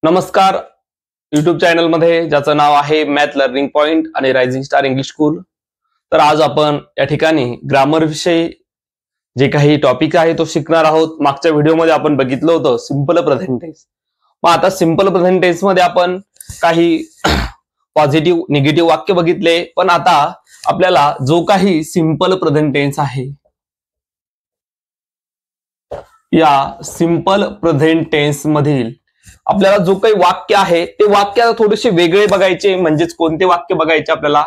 नमस्कार. YouTube channel मध्ये ज्याचं नाव आहे मॅथ लर्निंग पॉइंट आणि रायझिंग स्टार इंग्लिश स्कूल. तर आज आपण या ठिकाणी ग्रामर विषयी जे काही टॉपिक आहे तो शिकणार आहोत. मागच्या व्हिडिओमध्ये आपण बघितलं होतं सिंपल प्रेझेंट टेन्स. मग आता सिंपल प्रेझेंट टेन्स मध्ये आपण काही पॉझिटिव्ह निगेटिव्ह वाक्य बघितले, पण आता आपल्याला जो काही सिंपल प्रेझेंट टेन्स आहे या सिंपल प्रेझेंट टेन्स मधील आपल्याला जो काही वाक्य आहे ते वाक्य थोडेसे वेगळे बघायचे. म्हणजेच कोणते वाक्य बघायचे आपल्याला,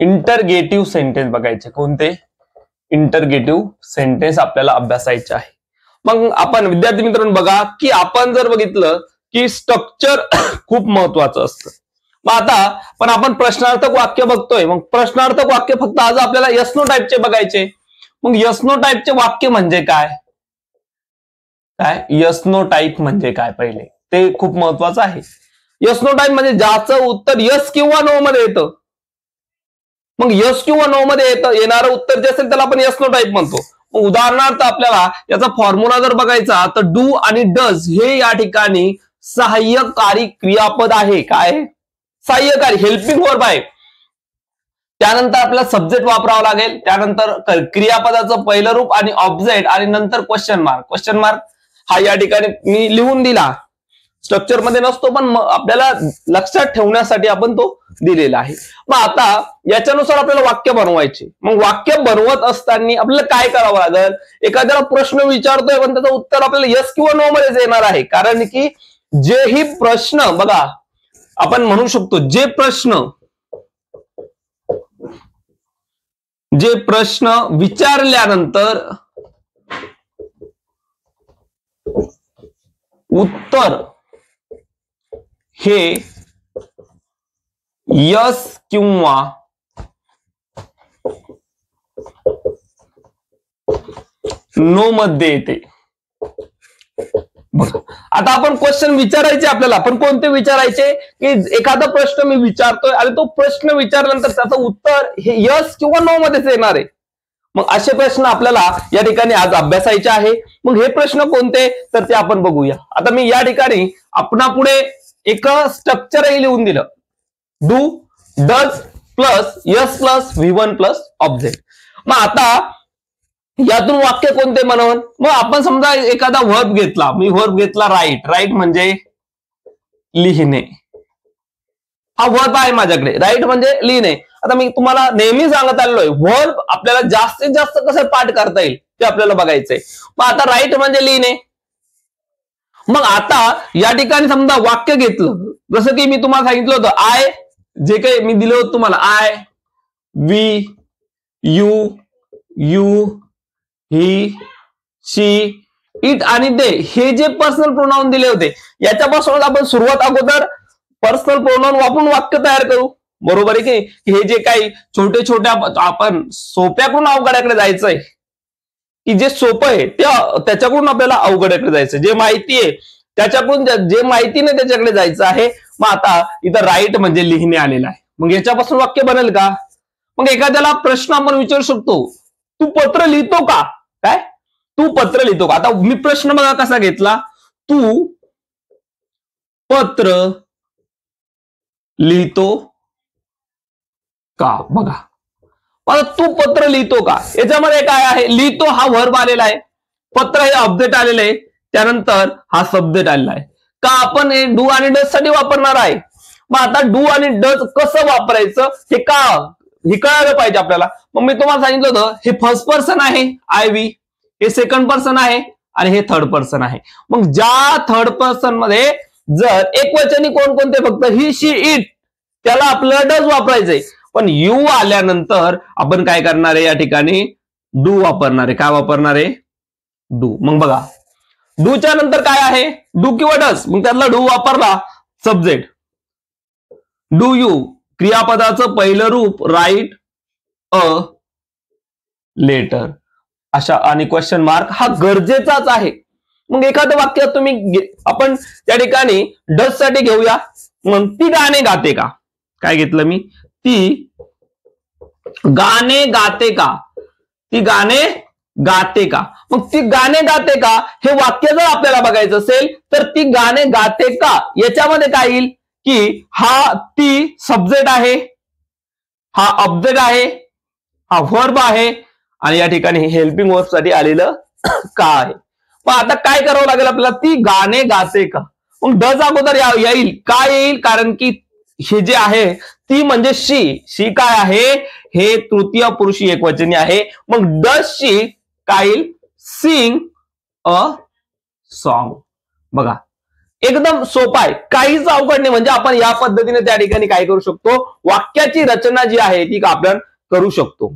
इंटरगेटिव्ह सेंटेन्स बघायचे. कोणते? इंटरगेटिव्ह सेंटेन्स आपल्याला अभ्यासायचे आहे. मग आपण विद्यार्थी मित्रांनो बघा की आपण जर बघितलं की स्ट्रक्चर खूप महत्वाचं असतं. मग आता पण आपण प्रश्नार्थक वाक्य बघतोय. मग प्रश्नार्थक वाक्य फक्त आज आपल्याला यस नो टाईपचे बघायचे. मग यस नो टाईपचे वाक्य म्हणजे काय? यस नो टाईप म्हणजे काय पहिले ते खूप महत्वाचं आहे. यस नो टाईप म्हणजे ज्याचं उत्तर यस किंवा नो मध्ये येतं. मग यस किंवा नो मध्ये येणारं उत्तर जे असेल त्याला आपण यस नो टाईप म्हणतो. मग उदाहरणार्थ आपल्याला याचा फॉर्म्युला जर बघायचा तर डू आणि डज हे या ठिकाणी सहाय्यकारी क्रियापद आहे. काय? सहाय्यकारी, हेल्पिंग वर्ब आहे. त्यानंतर आपल्याला सब्जेक्ट वापरावा लागेल. त्यानंतर क्रियापदाचं पहिलं रूप आणि ऑब्जेक्ट आणि नंतर क्वेश्चन मार्क. क्वेश्चन मार्क हा या ठिकाणी मी लिहून दिला, स्ट्रक्चर मध्ये नसतो पण आपल्याला लक्षात ठेवण्यासाठी आपण तो दिलेला आहे. मग आता याच्यानुसार आपल्याला वाक्य बनवायचे. मग वाक्य बनवत असताना आपल्याला काय करावं लागेल? एखाद्याला प्रश्न विचारतोय पण त्याचं उत्तर आपल्याला यस किंवा नो मध्येच येणार आहे. कारण की जेही प्रश्न बघा आपण म्हणू शकतो जे प्रश्न विचारल्यानंतर उत्तर हे यस किंवा नो मध्ये येते. आता आपण क्वेश्चन विचारायचे आपल्याला, पण कोणते विचारायचे? की एखादा प्रश्न मी विचारतोय आणि तो प्रश्न विचारल्यानंतर त्याचं उत्तर हे यस किंवा नो मध्येच येणार आहे. मग असे प्रश्न आपल्याला या ठिकाणी आज अभ्यासायचे आहे. मग हे प्रश्न कोणते तर ते आपण बघूया. आता मी या ठिकाणी आपणापुढे एक स्ट्रक्चरही लिहून दिलं, do does plus yes plus V1 plus object. मग आता यातून वाक्य कोणते बनवून, मग आपण समजा एखादा वर्ब घेतला, मी वर्ब घेतला राईट. राईट म्हणजे लिहिणे, हा वर्ब आहे माझ्याकडे. राईट म्हणजे लिहिणे. आता मी तुम्हाला नेहमी सांगत आलोय वर्ब आपल्याला जास्तीत जास्त कसं पाठ करता येईल ते आपल्याला बघायचंय. मग आता राईट म्हणजे लिहिणे. मग आता या ठिकाणी समजा वाक्य घेतलं, जसं की मी तुम्हाला सांगितलं होतं आय, जे काही मी दिलं होतं तुम्हाला, I, we, you, he, she, it आणि दे हे जे पर्सनल प्रोनाउन दिले होते याच्यापासून आपण सुरुवात अगोदर पर्सनल प्रोनाउन वापरून वाक्य तयार करू. बरोबर आहे की हे जे काही छोटे छोट्या आपण सोप्याकडून अवघड्याकडे जायचंय, की जे सोपं आहे त्याच्याकडून आपल्याला अवघड्याकडे जायचं. जे माहिती आहे त्याच्याकडून जे माहिती नाही त्याच्याकडे जायचं आहे. मग आता इथं राईट म्हणजे लिहिणे आलेला आहे. मग याच्यापासून वाक्य बनेल का? मग एखाद्याला प्रश्न आपण विचारू शकतो, तू पत्र लिहितो का? काय? तू पत्र लिहितो का? आता मी प्रश्न बघा कसा घेतला, तू पत्र लिहितो का? बघा आता तू पत्र लिहितो का याच्यामध्ये काय आहे? लिहितो हा वर्ब आलेला आहे, पत्र हे ऑब्जेक्ट आलेलं आहे, त्यानंतर हा सब्जेक्ट आलेला आहे. का आपण हे डू आणि डज साठी वापरणार आहे. मग आता डू आणि डज कसं वापरायचं हे कळायला पाहिजे आपल्याला. मग मी तुम्हाला सांगितलं होतं हे फर्स्ट पर्सन आहे आय वी, हे सेकंड पर्सन आहे आणि हे थर्ड पर्सन आहे. मग ज्या थर्ड पर्सन मध्ये जर एकवचनी कोणकोणते फक्त ही, शी, इट, त्याला आपल्याला डज वापरायचंय. पण यू आल्यानंतर आपण काय करणार आहे? या ठिकाणी डू वापरणार आहे. काय वापरणार आहे? डू. मग बघा डूच्या नंतर काय आहे? डू किंवा डज. मग त्यातला डू वापरला, सब्जेक्ट. डू यू क्रियापदाचं पहिलं रूप राईट अ लेटर अशा आणि क्वेश्चन मार्क हा गरजेचाच आहे. मग एखादं वाक्य आपण त्या ठिकाणी डज साठी घेऊया. मग ती गाणे गाते का? काय घेतलं मी? ती गाणे गाते का? ती गाणे गाते का? मग ती गाणे गाते का हे वाक्य जर आपल्याला बघायचं असेल तर ती गाणे गाते का याच्यामध्ये काय येईल की हा ती सब्जेक्ट आहे, हा ऑब्जेक्ट आहे, हा व्हर्ब आहे आणि या ठिकाणी हेल्पिंग वर्ब साठी आलेलं का आहे. मग आता काय करावं लागेल आपल्याला? ती गाणे गाते का. मग डज अगोदर येईल का येईल कारण की हे जे आहे ती म्हणजे शी काय आहे हे तृतीय पुरुषी एकवचनी आहे. मग डज शी काय येईल? Sing a song. बघा एकदम सोपा आहे, काहीच अवघड नाही. म्हणजे आपण या पद्धतीने त्या ठिकाणी काय करू शकतो, वाक्याची रचना जी आहे ती आपण करू शकतो.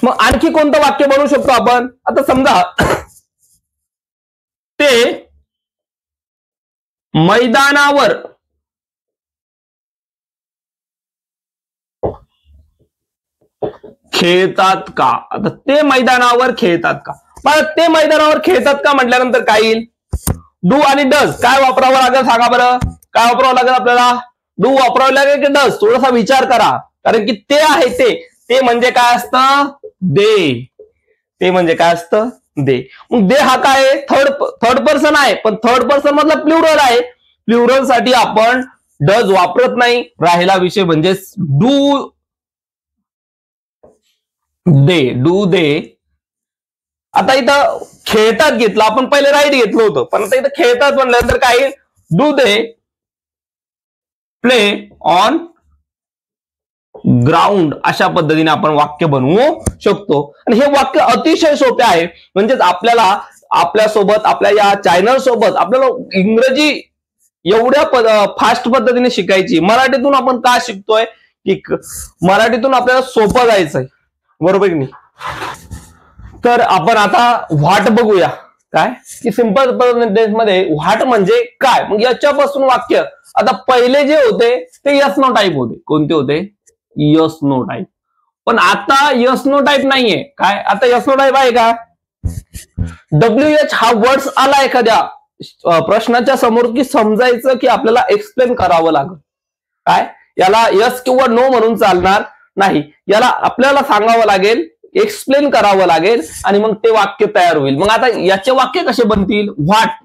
मग आणखी कोणतं वाक्य बनवू शकतो आपण? आता समजा ते मैदानावर खेळतात का. आता ते मैदानावर खेळतात का. पण ते मैदानावर खेळतात का म्हटल्यानंतर काय येईल? डू आणि डज काय वापरावं लागेल सांगा बरं. काय वापरावं लागेल आपल्याला? डू वापरावं लागेल की डज? थोडासा विचार करा. कारण की ते आहे ते म्हणजे काय असतं? दे. ते म्हणजे काय असतं? दे. मग दे हा काय थर्ड पर्सन आहे, पण थर्ड पर्सन मधला प्लुरल आहे. प्लुरल साठी आपण डज वापरत नाही. राहिला विषय म्हणजे डू दे. Do they. आता इथं खेळतात घेतलं आपण, पहिले राईट घेतलं होतं, पण आता इथं खेळतात म्हणल्यानंतर काय? Do they play on ground. अशा पद्धतीने आपण वाक्य बनवू शकतो. आणि हे वाक्य अतिशय सोपे आहे. म्हणजेच आपल्याला आपल्यासोबत आपल्या या चॅनल सोबत आपल्याला इंग्रजी एवढ्या फास्ट पद्धतीने शिकायची. मराठीतून आपण का शिकतोय की मराठीतून आपल्याला सोपं जायचंय, बरोबर की नाही. तर आपण आता व्हॉट बघूया. काय की सिंपल मध्ये व्हॉट म्हणजे काय. मग याच्यापासून वाक्य आता पहिले जे होते ते यस नो टाईप होते. कोणते होते? Yes no type. पण आता यस नो टाईप नाहीये. काय आता यस नो टाईप आहे का? WH हा वर्ड्स आला एखाद्या प्रश्नाच्या समोर की समजायचं की आपल्याला एक्सप्लेन करावं लागेल. काय याला यस किंवा नो म्हणून चालणार नाही. याला आपल्याला सांगावं लागेल, एक्सप्लेन करावं लागेल आणि मग ते वाक्य तयार होईल. मग आता याचे वाक्य कसे बनतील? व्हॉट.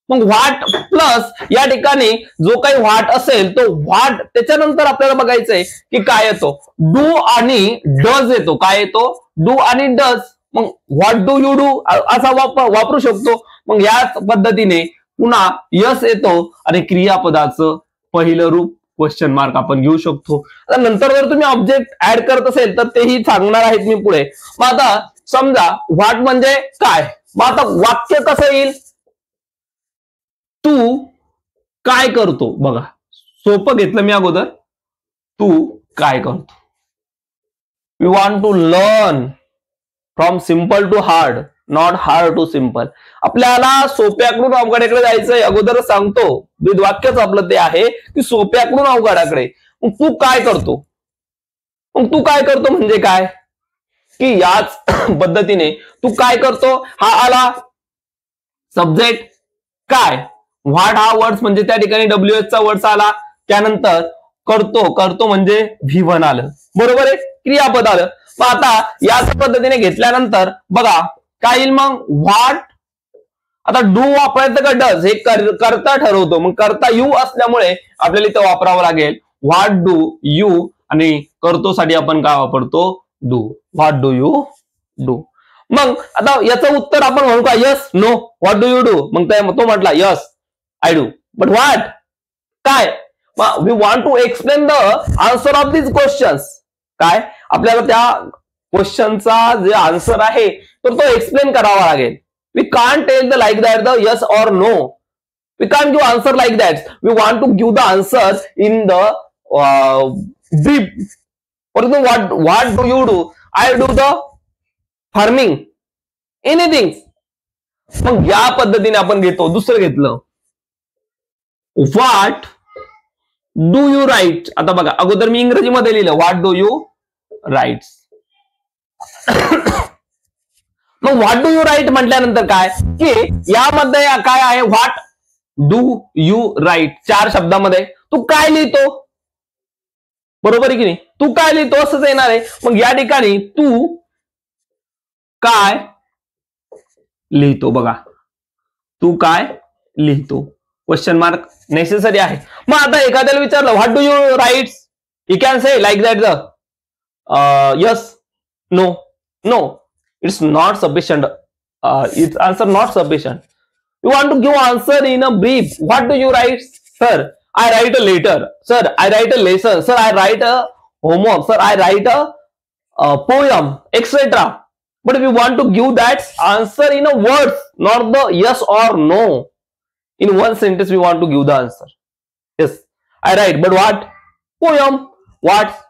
मग व्हॉट प्लस या ठिकाणी जो काही व्हॉट असेल तो व्हॉट त्याच्यानंतर आपल्याला बघायचंय की काय येतो? डू आणि डज येतो. काय येतो? डू आणि डज. मग व्हॉट डू यू डू असा वापरू शकतो. मग याच पद्धतीने पुन्हा यस येतो आणि क्रियापदाचं पहिलं रूप क्वेश्चन मार्क आपण घेऊ शकतो. आता नंतर जर तुम्ही ऑब्जेक्ट ऍड करत असेल तर तेही सांगणार आहेत मी पुढे. मग आता समजा व्हॉट म्हणजे काय. मग आता वाक्य कसं येईल? तू काय करतो. बघा सोपं घेतलं मी अगोदर. तू काय करतो. We want to learn from simple to hard, not hard to simple. आपल्याला सोप्याकडून अवघडाकडे जायचंय. अगोदर सांगतो वाक्यच आपलं ते आहे की सोप्याकडून अवघडाकडे. मग तू काय करतो. मग तू काय करतो म्हणजे काय की याच पद्धतीने तू काय करतो हा आला सब्जेक्ट. काय व्हॉट हा वर्ड्स म्हणजे त्या ठिकाणी WH चा वर्ड्स आला. त्यानंतर करतो म्हणजे V1 आलं, बरोबर आहे. क्रियापद आलं. मग आता याच पद्धतीने घेतल्यानंतर बघा काय येईल मग? व्हॉट. आता डू वापरायचं का डज हे करता ठरवतो. मग करता यू असल्यामुळे आपल्याला इथं वापरावं लागेल व्हॉट डू यू आणि करतो साठी आपण काय वापरतो? Do. What do you do. मग आता याचं उत्तर आपण म्हणू का? Yes no. What do you do. मग तो म्हटला yes I do. But what काय? We want to explain the answer of this questions. काय आपल्याला त्या क्वेश्चनचा जे आन्सर आहे तर तो एक्सप्लेन करावा लागेल. We can't tell the like that the yes or no. We can't give answer like that. We want to give the answer in the brief. What do you do. I do the farming. Anything. मग या पद्धतीने आपण घेतो. दुसरं घेतलं what do you right. आता बघा अगोदर मी इंग्रजीमध्ये लिहिलं व्हॉट डू यू राईट. मग व्हॉट डू यू राईट म्हटल्यानंतर काय की यामध्ये काय आहे? What do you right. 4 शब्दामध्ये तू काय लिहितो. बरोबर आहे की नाही? तू काय लिहितो असंच येणार आहे. मग या ठिकाणी तू काय लिहितो बघा, तू काय लिहितो क्वेश्चन मार्क नेसेसरी आहे. मग आता एखाद्याला विचारलं what do you write, you can say like that the yes, no, no, it's not sufficient, it's answer not sufficient. You want to give answer in a brief. What do you write? Sir, I write a letter. Sir, I write a lesson. Sir, I write a homework. Sir, I write a poem, etc. But if you want to give that answer in a words, not the yes or no. In one sentence, we want to give the answer. Yes, I write. But what? Poem. What?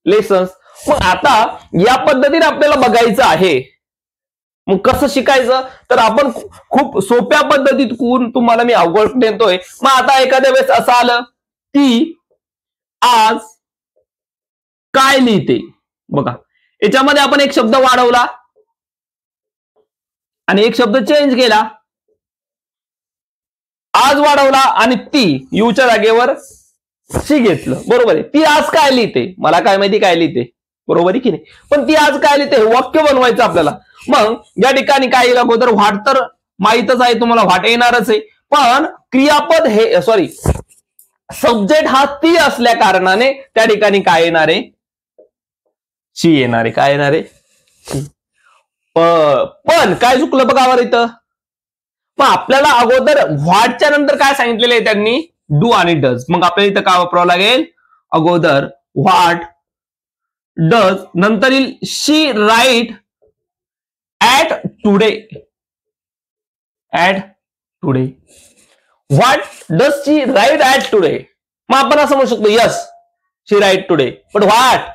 Lessons. मग आता या पद्धतीने आपल्याला बघायचं आहे. मग कसं शिकायचं, तर आपण खूप सोप्या पद्धतीतून तुम्हाला मी अवघड देतोय. मग आता एखाद्या वेळेस असं आलं की आज काय लिहिते, बघा याच्यामध्ये आपण एक शब्द वाढवला आणि एक शब्द चेंज केला. आज वाढवला आणि ती यूच्या जागेवर शी घेतलं. बरोबर आहे. ती आज काय लिहिते, मला काय माहिती काय लिहिते, बरोबर आहे की नाही? पण ती आज काय लिहिते हे वाक्य बनवायचं आपल्याला. मग या ठिकाणी काय येईल अगोदर, व्हाट तर माहीतच आहे तुम्हाला, व्हाट येणारच आहे. पण क्रियापद हे सॉरी सब्जेक्ट हा ती असल्या कारणाने त्या ठिकाणी काय येणार आहे, शी येणार आहे. काय येणार आहे, पण काय चुकलं बघा बरं इथं. मग आपल्याला अगोदर व्हाटच्या नंतर काय सांगितलेलं आहे त्यांनी, डू आणि डज. मग आपल्याला इथं काय वापरावं लागेल, अगोदर व्हाट डज, नंतर येईल शी right at today. At today. What does she write at today? मग आपण असं म्हणू शकतो, yes, she write today. But what?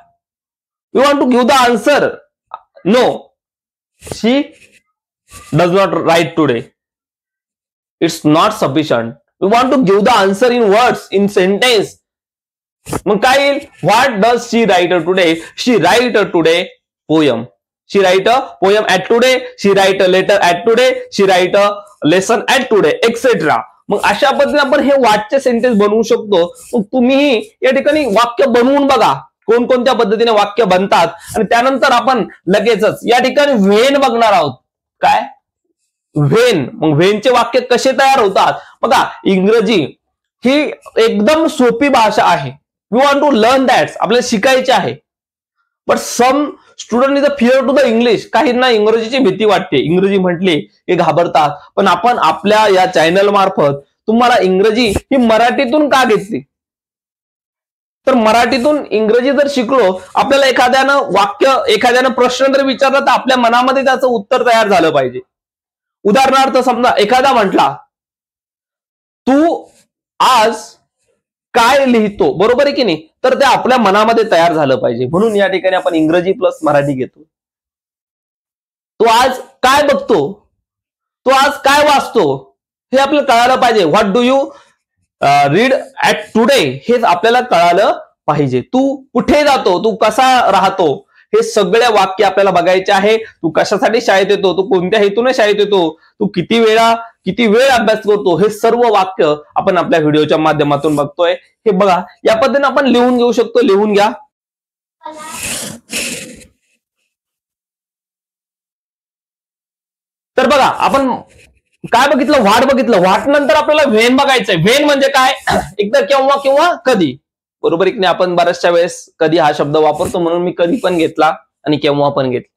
We want to give the answer. No, she does not write today. It's not sufficient. We want to give the answer in words, in sentence. मग काय येईल, what does she write today? She write today poem. She write a poem at today. She write a letter at today. She write a lesson at today, etc. मग अशा पद्धतीने आपण हे वाक्य sentence बनवू शकतो. मग तुम्ही या ठिकाणी वाक्य बनवून बघा कोणकोणत्या पद्धतीने वाक्य बनतात आणि त्यानंतर आपण लगेचच या ठिकाणी व्हेन बघणार आहोत. काय व्हेन, मग व्हेनचे वाक्य कसे तयार होतात बघा. इंग्रजी ही एकदम सोपी भाषा आहे. We want to learn that, आपल्याला शिकायचे आहे. But some student is a fear to the English. काहींना इंग्रजीची भीती वाटते, इंग्रजी म्हटली हे घाबरतात. पण आपण आपल्या या चॅनल मार्फत तुम्हाला इंग्रजी ही मराठीतून का घेतली, तर मराठीतून इंग्रजी जर शिकलो, आपल्याला एखाद्यानं प्रश्न जर विचारला तर आपल्या मनामध्ये त्याचं उत्तर तयार झालं पाहिजे. उदाहरणार्थ समजा एखादा म्हटला तू आज काय लिहितो, बरोबर आहे की नाही, तर ते आपल्या मनामध्ये तयार झालं पाहिजे. म्हणून या ठिकाणी आपण इंग्रजी प्लस मराठी घेतो. तू आज काय बघतो, तू आज काय वाचतो हे आपल्याला कळालं पाहिजे. What do you read at today हेच आपल्याला कळालं पाहिजे. तू कुठे जातो, तू कसा राहतो, हे सगळे वाक्य आपल्याला बघायचे आहे. तू कशासाठी शाळेत येतो, तू कोणत्या हेतूने शाळेत येतो, तू किती वेळ अभ्यास करतो, हे सर्व वाक्य आपण आपल्या व्हिडिओच्या माध्यमातून बघतोय. हे बघा या पद्धतीने आपण लिहून घेऊ शकतो. लिहून घ्या. तर बघा आपण काय बघितलं, व्हाट बघितलं. व्हाट नंतर आपल्याला व्हेन बघायचंय. व्हेन म्हणजे काय, एकदा केव्हा किंवा कधी, बरोबर आहे की नाही. आपण बऱ्याचशा वेळेस कधी हा शब्द वापरतो, म्हणून मी कधी पण घेतला आणि केव्हा पण घेतला.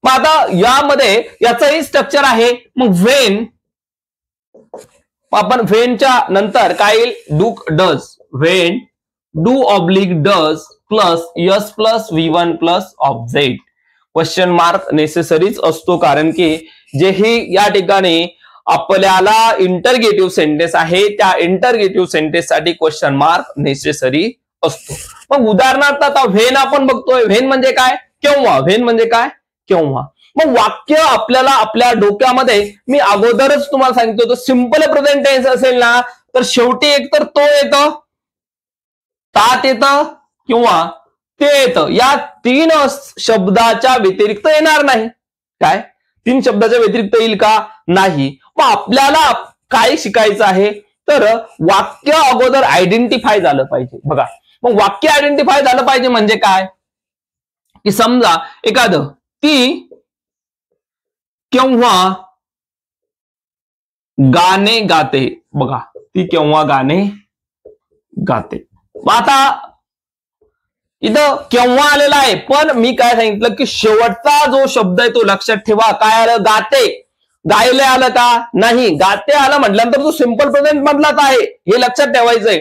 मग आता यामध्ये याचंही स्ट्रक्चर आहे. मग व्हेन, आपण व्हेनच्या नंतर काय येईल, do does. When do oblique does plus yes plus V1 plus object. Question mark नेसेसरीच असतो, कारण की जेही या ठिकाणी आपल्याला इंटरगेटिव्ह सेंटेन्स आहे त्या इंटरगेटिव्ह सेंटेन्स साठी क्वेश्चन मार्क नेसेसरी असतो. मग उदाहरणार्थ आता व्हेन आपण बघतोय. व्हेन म्हणजे काय, केव्हा. व्हेन म्हणजे काय, केव्हा. मग वाक्य आपल्याला आपल्या डोक्यामध्ये मी अगोदरच तुम्हाला सांगितलं होतं, सिंपल प्रेझेंट टेन्स असेल ना तर शेवटी एकतर तो येतं, तात येतं किंवा ते येतं. या 3 शब्दाच्या व्यतिरिक्त येणार नाही. काय 3 शब्दाच्या व्यतिरिक्त येईल का, नाही. मग आपल्याला काय शिकायचं आहे, तर वाक्य अगोदर आयडेंटिफाय झालं पाहिजे. बघा मग वाक्य आयडेंटिफाय झालं पाहिजे म्हणजे काय, की समजा एखादं ती केव्हा गाणे गाते, बघा ती केव्हा गाणे गाते. आता इथं केव्हा आलेला आहे, पण मी काय सांगितलं की शेवटचा जो शब्द आहे तो लक्षात ठेवा. काय आलं, गाते. गायले आलं का, नाही. गाते आलं म्हटल्यानंतर तो सिंपल प्रेझेंट मधलाच आहे हे लक्षात ठेवायचंय.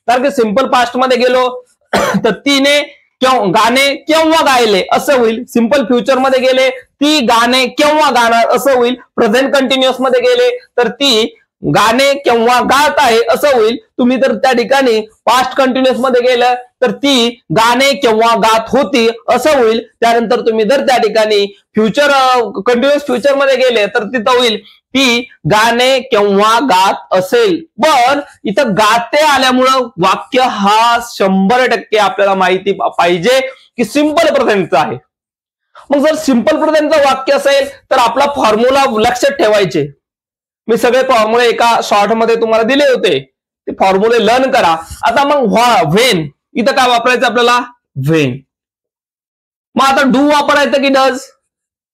कारण की सिंपल पास्ट मध्ये गेलो तर तिने गाणे केव्हा गायले असं होईल. सिंपल फ्युचर मध्ये गेले ती गाणे केव्हा गाणार असं होईल. प्रेझेंट कंटिन्युअस मध्ये गेले तर ती गाणे केव्हा गात आहे असं होईल. तुम्ही तर त्या ठिकाणी पास्ट कंटिन्युअस मध्ये गेलं तर ती गाणे केव्हा गात होती असं होईल. त्यानंतर तुम्ही जर त्या ठिकाणी फ्युचर कंटिन्युअस फ्युचर मध्ये गेले तर तिथं होईल ती गाणे केव्हा गात असेल. पण इथं गाते आल्यामुळं वाक्य हा 100% आपल्याला माहिती पाहिजे की सिंपल प्रेझेंटचं आहे. मग जर सिंपल प्रेझेंटचं वाक्य असेल तर आपला फॉर्म्युला लक्षात ठेवायचे. मी सगळे फॉर्म्युले एका शॉर्ट मध्ये तुम्हाला दिले होते, ते फॉर्म्युले लर्न करा. आता मग व्हेन इथं काय वापरायचं आपल्याला, व्हेन. मग आता डू वापरायचं की डज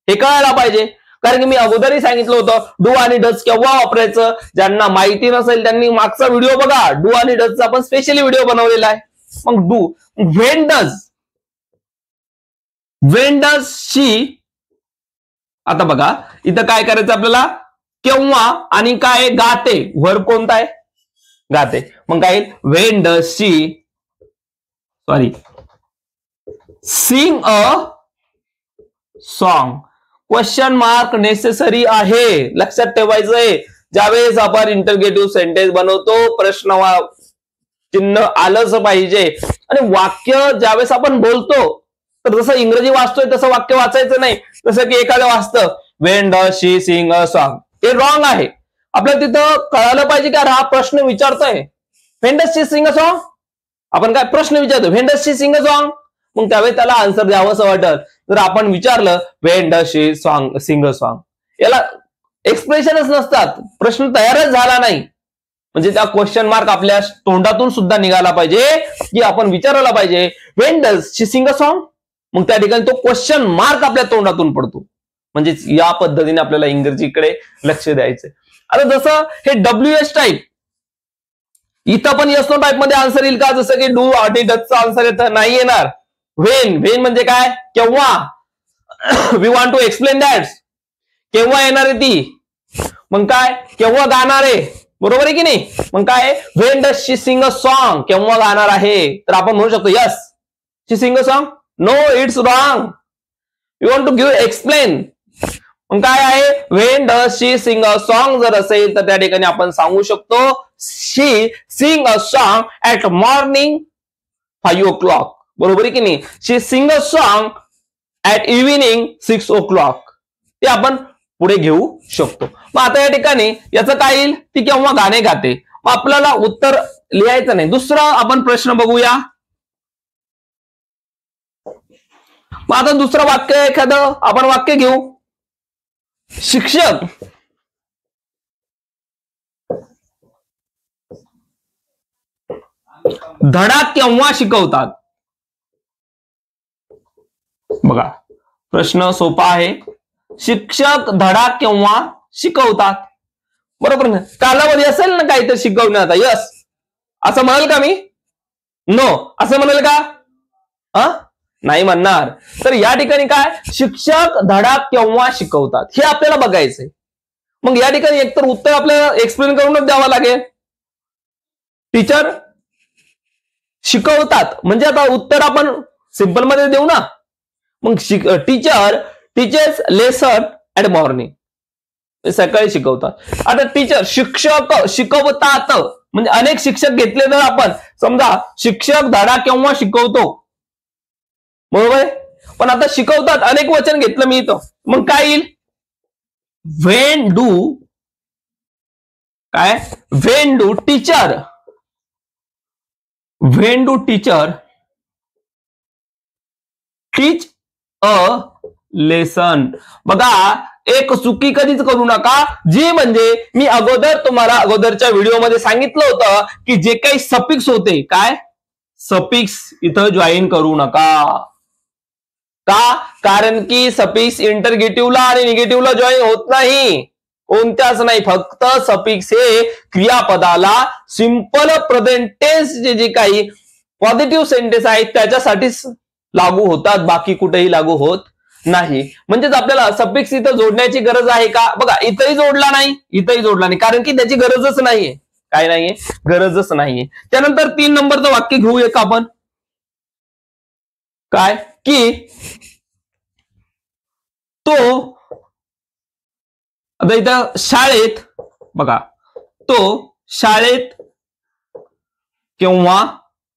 हे कळायला पाहिजे. कारण की मी अगोदरही सांगितलं होतं डू आणि डज केव्हा वापरायचं. ज्यांना माहिती नसेल त्यांनी मागचा व्हिडिओ बघा, डू आणि डजचा आपण स्पेशली व्हिडिओ बनवलेला आहे. मग डू, व्हेन डज शी. आता बघा इथं काय करायचं आपल्याला, केव्हा आणि काय गाते, वर्ब कोणता आहे, गाते. मग काय when does she sing a song. Question mark necessary आहे, लक्षात ठेवायचंय. ज्यावेळेस आपण इंटरगेटिव्ह सेंटेन्स बनवतो प्रश्न चिन्ह आलंच पाहिजे. आणि वाक्य ज्यावेळेस आपण बोलतो तर जसं इंग्रजी वाचतोय तसं वाक्य वाचायचं नाही. जसं की एखादं वाचतं when does she sing a song, हे रॉंग आहे. आपल्याला तिथं कळालं पाहिजे की हा प्रश्न विचारतोय when does she sing a song. आपण काय प्रश्न विचारतो when does she sing a song, मग त्यावेळेस त्याला आन्सर द्यावं असं वाटत. जर आपण विचारलं when does she sing a song, याला एक्सप्रेशनच नसतात, प्रश्न तयारच झाला नाही. म्हणजे त्या क्वेश्चन मार्क आपल्या तोंडातून सुद्धा निघाला पाहिजे की आपण विचारायला पाहिजे when does she sing a song. मग त्या ठिकाणी तो क्वेश्चन मार्क आपल्या तोंडातून पडतो. म्हणजे या पद्धतीने आपल्याला इंग्रजीकडे लक्ष द्यायचंय. आता जसं हे WH टाईप, इथं पण येस नो टाईप मध्ये आन्सर येईल का, जसं की डू आणि डजचा आन्सर येतं नाही येणार. व्हेन म्हणजे काय, केव्हा. We want to explain that, केव्हा येणार आहे ती. मग काय, केव्हा गाणार आहे, बरोबर आहे की नाही. मग काय when does she sing a song, केव्हा गाणार आहे. तर आपण म्हणू शकतो yes she sing a song, no it's wrong, we want to give explain. मग काय आहे when does she sing a song जर असेल तर त्या ठिकाणी आपण सांगू शकतो she sing a song at morning 5 o'clock, बरोबर आहे की नाही. She sing a song at evening 6 o'clock, ते आपण पुढे घेऊ शकतो. मग आता या ठिकाणी याचं काय येईल, ती केव्हा गाणे गाते. मग आपल्याला उत्तर लिहायचं नाही. दुसरा आपण प्रश्न बघूया. मग आता दुसरं वाक्य एखादं आपण वाक्य घेऊ. शिक्षक धडा केव्हा शिकवतात. बघा प्रश्न सोपा आहे. शिक्षक धडा केव्हा शिकवतात, बरोबर ना. कालावधी असेल ना काहीतरी शिकवण्यात, यस असं म्हणाल का मी, नो असं म्हणाल का, नाही म्हणणार. तर या ठिकाणी काय शिक्षक धडा केव्हा शिकवतात हे आपल्याला बघायचंय. मग या ठिकाणी एकतर उत्तर आपल्याला एक्सप्लेन करूनच द्यावं लागेल. टीचर शिकवतात म्हणजे आता उत्तर आपण सिंपल मध्ये देऊ ना. मग teacher teachers lesson at morning, सकाळी शिकवतात. आता टीचर शिक्षक शिकवतात म्हणजे अनेक शिक्षक घेतले तर आपण समजा शिक्षक धडा केव्हा शिकवतो, बरोबर आहे. पण आता शिकवतात अनेक वचन घेतलं मी इथं, मग काय येईल व्हेन डू, काय when do teacher, when do teacher teach a lesson. बघा एक चुकी कधीच करू नका, जी म्हणजे मी अगोदर तुम्हाला अगोदरच्या व्हिडिओमध्ये सांगितलं होतं की जे काही सफिक्स होते, काय सफिक्स इथं जॉईन करू नका. का? कारण की सफिक्स इंटरगेटिव्हला आणि निगेटिव्हला जॉईन होत नाही, कोणत्याच नाही. फक्त सफिक्स हे क्रियापदाला सिंपल प्रेझेंट टेन्स जे काही पॉझिटिव्ह सेंटेन्स आहेत त्याच्यासाठीच लागू होतात, बाकी कुठेही लागू होत नाही. म्हणजेच आपल्याला सफिक्स इथं जोडण्याची गरज आहे का? बघा, इथंही जोडला नाही, इथंही जोडला नाही, कारण की त्याची गरजच नाहीये. काय नाहीये? गरजच नाहीये. त्यानंतर 3 नंबरचं वाक्य घेऊया का आपण? काय की तो आता इथं शाळेत बघा, तो शाळेत केव्हा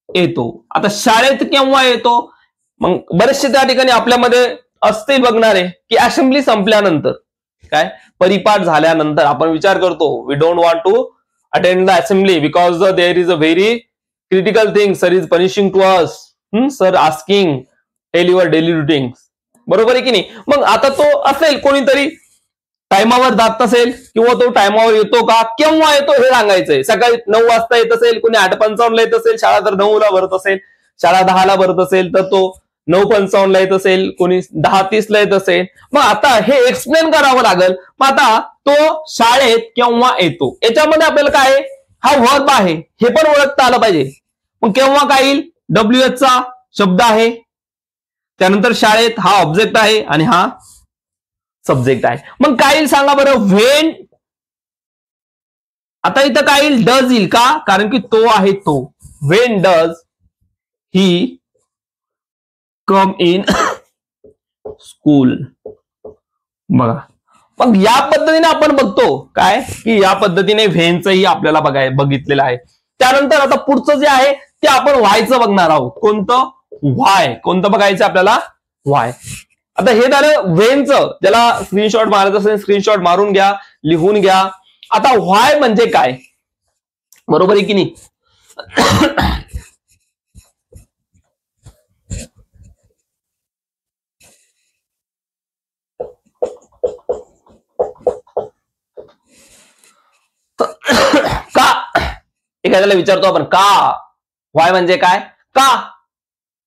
येतो. आता शाळेत केव्हा येतो, मग बरेचसे त्या ठिकाणी आपल्यामध्ये असतील बघणारे की असेंब्ली संपल्यानंतर, काय परिपाठ झाल्यानंतर आपण विचार करतो, we don't want to attend the assembly because there is a very critical thing, sir is punishing to us, sir asking tell your daily routine. बरोबर आहे की नाही? मग आता तो असेल कोणीतरी टायमावर जात असेल किंवा तो टायमावर येतो का, केव्हा येतो हे सांगायचंय. सकाळी 9 वाजता येत असेल, कोणी 8:55 येत असेल, शाळा जर 9 भरत असेल, शाळा 10 भरत असेल तर तो 9:55 येत असेल, कोणी 10:30 येत असेल. मग आता हे एक्सप्लेन करावं लागेल. मग आता तो शाळेत केव्हा येतो, याच्यामध्ये आपल्याला काय हा वर्ब आहे हे पण ओळखता आलं पाहिजे. मग केव्हा काय येईल? WH चा शब्द आहे, त्यानंतर शाळेत हा ऑब्जेक्ट आहे आणि हा सब्जेक्ट आहे. मग काय येईल सांगा बरं? व्हेन. आता इथं काय येईल? डज येईल का? कारण की तो आहे तो. When does he come in school. बघा, मग या पद्धतीने आपण बघतो काय की या पद्धतीने व्हेनचंही आपल्याला बघितलेलं आहे. त्यानंतर आता पुढचं जे आहे ते आपण व्हायचं बघणार आहोत. कोणतं? व्हाय. कोणतं बघायचं आपल्याला? व्हाय. आता हे झालं व्हेनचं, ज्याला स्क्रीनशॉट मारायचं असेल स्क्रीनशॉट मारून घ्या, लिहून घ्या. आता व्हाय म्हणजे काय? बरोबर आहे की नाही? का? एखाद्याला विचारतो आपण का? व्हाय म्हणजे काय? का?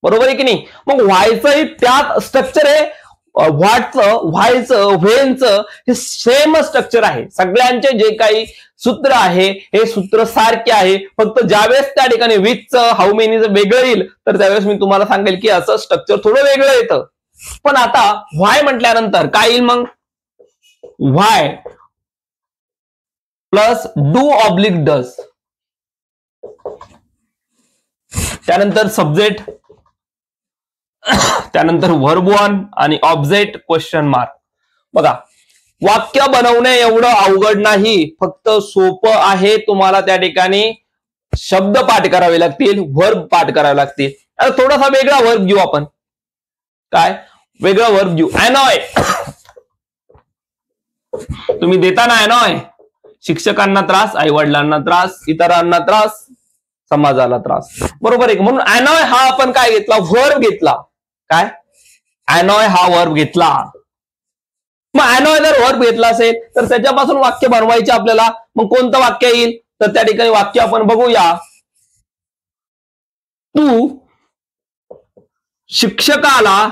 बरोबर आहे की नाही? मग व्हायचंही त्यात स्ट्रक्चर आहे. व्हॉटचं, व्हायचं, व्हेनचं हे सेम स्ट्रक्चर आहे. सगळ्यांचे जे काही सूत्र आहे हे सूत्र सारखे आहे. फक्त ज्यावेळेस त्या ठिकाणी विथचं, हाऊ मेनीचं वेगळं येईल तर त्यावेळेस मी तुम्हाला सांगेल की असं स्ट्रक्चर थोडं वेगळं येतं. पण आता व्हाय म्हटल्यानंतर काय येईल? मग व्हाय प्लस डू ऑब्लिक डज, त्यानंतर सब्जेक्ट, त्यानंतर वर्ब वन आणि ऑब्जेक्ट क्वेश्चन मार्क. बघा, वाक्य बनवणे एवढं अवघड नाही, फक्त सोपं आहे. तुम्हाला त्या ठिकाणी शब्द पाठ करावे लागतील, वर्ब पाठ करावे लागतील. आता थोडासा वेगळा वर्ब घेऊ आपण. काय वेगळा वर्ब घेऊ? अनॉय. तुम्ही देता ना अनॉय, शिक्षकांना त्रास, आई वडिलांना त्रास, इतरांना त्रास, समाजाला त्रास. बरोबर आहे? म्हणून अनॉय हा आपण काय घेतला? वर्ब घेतला. काय? अनॉय हा वर्ब घेतला. मग अनॉय जर वर्ब घेतला असेल तर त्याच्यापासून वाक्य बनवायचे आपल्याला. मग कोणतं वाक्य येईल? तर त्या ठिकाणी वाक्य आपण बघूया. तू शिक्षकाला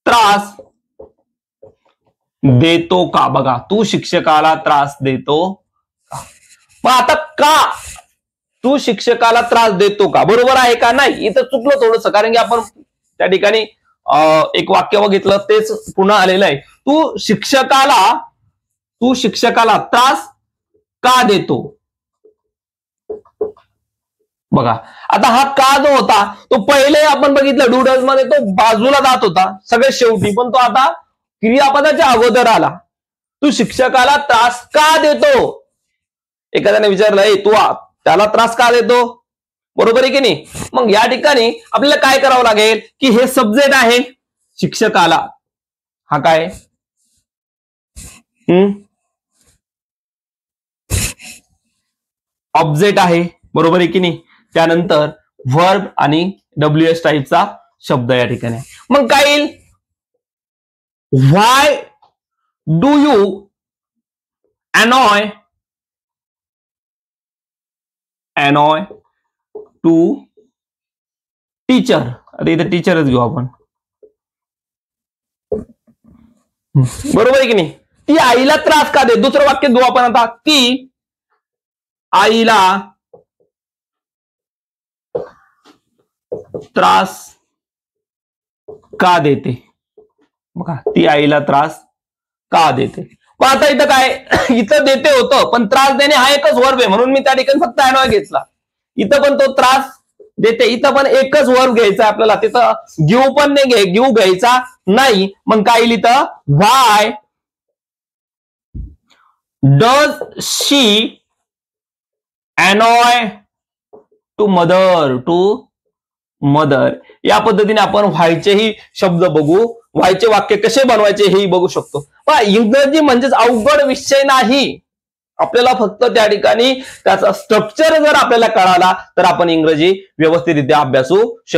त्रास देतो का? बघा, तू शिक्षकाला त्रास देतो का? मग आता का? तू शिक्षकाला त्रास देतो का? बरोबर आहे का? नाही, इथं चुकलं थोडंसं, कारण की आपण त्या ठिकाणी एक वाक्य बघितलं तेच पुन्हा आलेलं आहे. तू शिक्षकाला त्रास का देतो? बघा, आता हा का जो होता तो पहिले आपण बघितलं डूडल्स मध्ये तो बाजूला जात होता सगळ्यात शेवटी, पण तो आता क्रियापदाच्या अगोदर आला. तू शिक्षकाला त्रास का देतो? एखाद्याने विचारलं, तू त्याला त्रास का देतो? बरोबर आहे की नाही? मग या ठिकाणी आपल्याला काय करावं लागेल की हे सब्जेक्ट आहे शिक्षकाला, हा काय ऑब्जेक्ट आहे. बरोबर आहे की नाही? त्यानंतर वर्ब आणि WH टाईपचा शब्द या ठिकाणी. मग काय येईल? Why do you annoy annoy to teacher. आता इथे टीचरच घेऊ आपण. बरोबर आहे की नाही. ती आईला त्रास का दे. दुसरं वाक्य घेऊ आपण आता. ती आईला त्रास का देते. बघा, ती आईला त्रास का देते. मग आता इथं काय, इथं देते होतं पण त्रास देणे हा एकच वर्ब आहे म्हणून मी त्या ठिकाणी फक्त अनॉय घेतला. इथं पण तो त्रास देते, इथं पण एकच वर्ब घ्यायचा आपल्याला. तिथं गिव पण नाही, गिव घ्यायचा नाही. मग काय लिहितं, why does she annoy to mother. To mother या पद्धतीने आपण व्हायचेही शब्द बघू, व्हायचे वाक्य कसे बनवायचे हेही बघू शकतो. पण इंग्रजी म्हणजेच अवघड विषय नाही. आपल्याला फक्त त्या ठिकाणी त्याचा स्ट्रक्चर जर आपल्याला कळाला तर आपण इंग्रजी व्यवस्थितरित्या अभ्यासू शकतो.